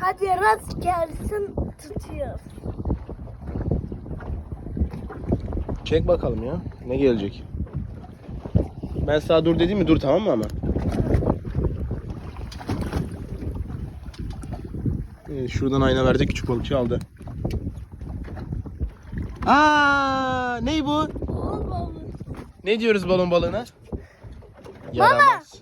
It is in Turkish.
Hadi rast gelsin, tutuyor. Çek bakalım ya. Ne gelecek? Ben sana dur dedim mi? Dur, tamam mı ama? Şuradan ayna verdi, küçük balıkçı aldı. Aa, ney bu? Bol balık. Ne diyoruz balon balığına? Yaramaz.